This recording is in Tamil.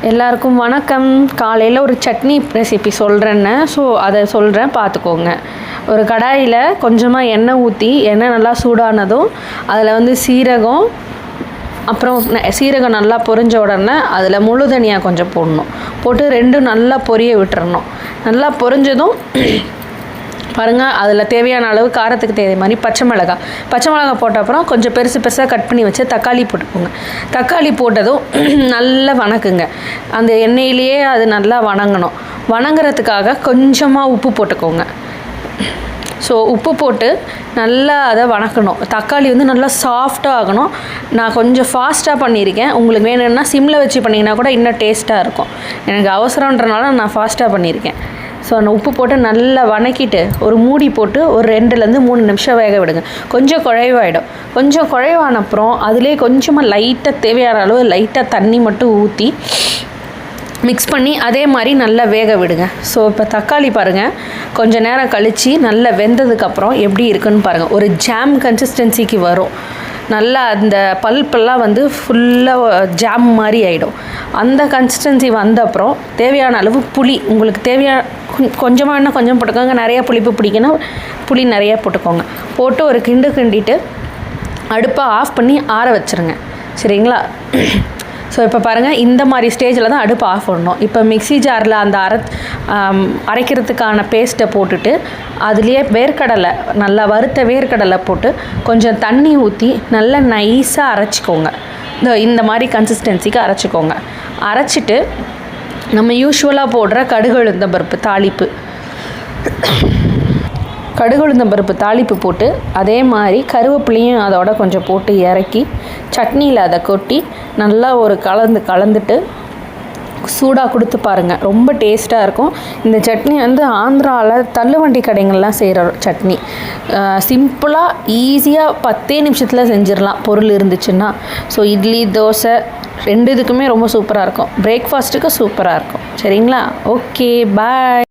எல்லாருக்கும் வணக்கம். காலையில் ஒரு சட்னி ரெசிபி சொல்கிறேன்னு அதை சொல்கிறேன், பார்த்துக்கோங்க. ஒரு கடாயில் கொஞ்சமாக எண்ணெய் ஊற்றி எண்ணெய் நல்லா சூடானதும் அதில் சீரகம், அப்புறம் சீரகம் நல்லா பொரிஞ்ச உடனே அதில் முழு தனியாக கொஞ்சம் போட்டு ரெண்டும் நல்லா பொரிய விட்டுறணும். நல்லா பொரிஞ்சதும் பாருங்கள், அதில் தேவையான அளவு காரத்துக்கு தேவை மாதிரி பச்சை மிளகாய் போட்ட அப்புறம் கொஞ்சம் பெருசாக கட் பண்ணி வச்சு தக்காளி போட்டுக்கோங்க. தக்காளி போட்டதும் நல்லா வணக்குங்க. அந்த எண்ணெயிலேயே அது நல்லா வணங்குறதுக்காக கொஞ்சமாக உப்பு போட்டுக்கோங்க. உப்பு போட்டு நல்லா அதை வணக்கணும். தக்காளி நல்லா சாஃப்டாக ஆகணும். நான் கொஞ்சம் ஃபாஸ்ட்டாக பண்ணியிருக்கேன். உங்களுக்கு வேணும்னா சிம்மில் வச்சு பண்ணிங்கன்னா கூட இன்னும் டேஸ்ட்டாக இருக்கும். எனக்கு அவசரன்றனால நான் ஃபாஸ்ட்டாக பண்ணியிருக்கேன். அந்த உப்பு போட்டு நல்லா வணக்கிட்டு ஒரு மூடி போட்டு ஒரு 2-3 நிமிஷம் வேக விடுங்க. கொஞ்சம் குழைவாயிடும். கொஞ்சம் குழைவான அப்புறம் அதிலே கொஞ்சமாக லைட்டாக தேவையான அளவு லைட்டாக தண்ணி மட்டும் ஊற்றி மிக்ஸ் பண்ணி அதே மாதிரி நல்லா வேக விடுங்க. இப்போ தக்காளி பாருங்கள், கொஞ்சம் நேரம் கழித்து நல்லா வெந்ததுக்கப்புறம் எப்படி இருக்குன்னு பாருங்கள். ஒரு ஜாம் கன்சிஸ்டன்சிக்கு வரும். நல்லா அந்த பல்ப்பெல்லாம் ஃபுல்லாக ஜாம் மாதிரி ஆகிடும். அந்த கன்சிஸ்டன்சி வந்த அப்புறம் தேவையான அளவு புளி, உங்களுக்கு தேவையான கொஞ்சமாக வேணால் கொஞ்சம் போட்டுக்கோங்க. நிறையா புளிப்பு பிடிக்கணும், புளி நிறையா போட்டுக்கோங்க. போட்டு ஒரு கிண்டிட்டு அடுப்பை ஆஃப் பண்ணி ஆற வச்சுருங்க. சரிங்களா? இப்போ பாருங்கள், இந்த மாதிரி ஸ்டேஜில் தான் அடுப்பு ஆஃப் பண்ணணும். இப்போ மிக்ஸி ஜாரில் அந்த அரைக்கிறதுக்கான பேஸ்ட்டை போட்டுட்டு அதுலேயே வேர்க்கடலை, நல்லா வறுத்த வேர்க்கடலை போட்டு கொஞ்சம் தண்ணி ஊற்றி நல்லா நைஸாக அரைச்சிக்கோங்க. இந்த மாதிரி கன்சிஸ்டன்சிக்கு அரைச்சிக்கோங்க. அரைச்சிட்டு நம்ம யூஸ்வலாக போடுற கடுகு உளுந்தம் பருப்பு தாளிப்பு போட்டு அதே மாதிரி கருவேப்பிலையும் அதோட கொஞ்சம் போட்டு இறக்கி சட்னியில் அதை கொட்டி நல்லா ஒரு கலந்துட்டு சூடாக கொடுத்து பாருங்கள். ரொம்ப டேஸ்ட்டாக இருக்கும். இந்த சட்னி ஆந்திராவில் தள்ளுவண்டி கடைகள்லாம் செய்கிற சட்னி. சிம்பிளாக ஈஸியாக 10 நிமிஷத்தில் செஞ்சிடலாம் பொருள் இருந்துச்சுன்னா. இட்லி, தோசை 2 இதுக்குமே ரொம்ப சூப்பராக இருக்கும். பிரேக்ஃபாஸ்ட்டுக்கு சூப்பராக இருக்கும். சரிங்களா? ஓகே, பாய்.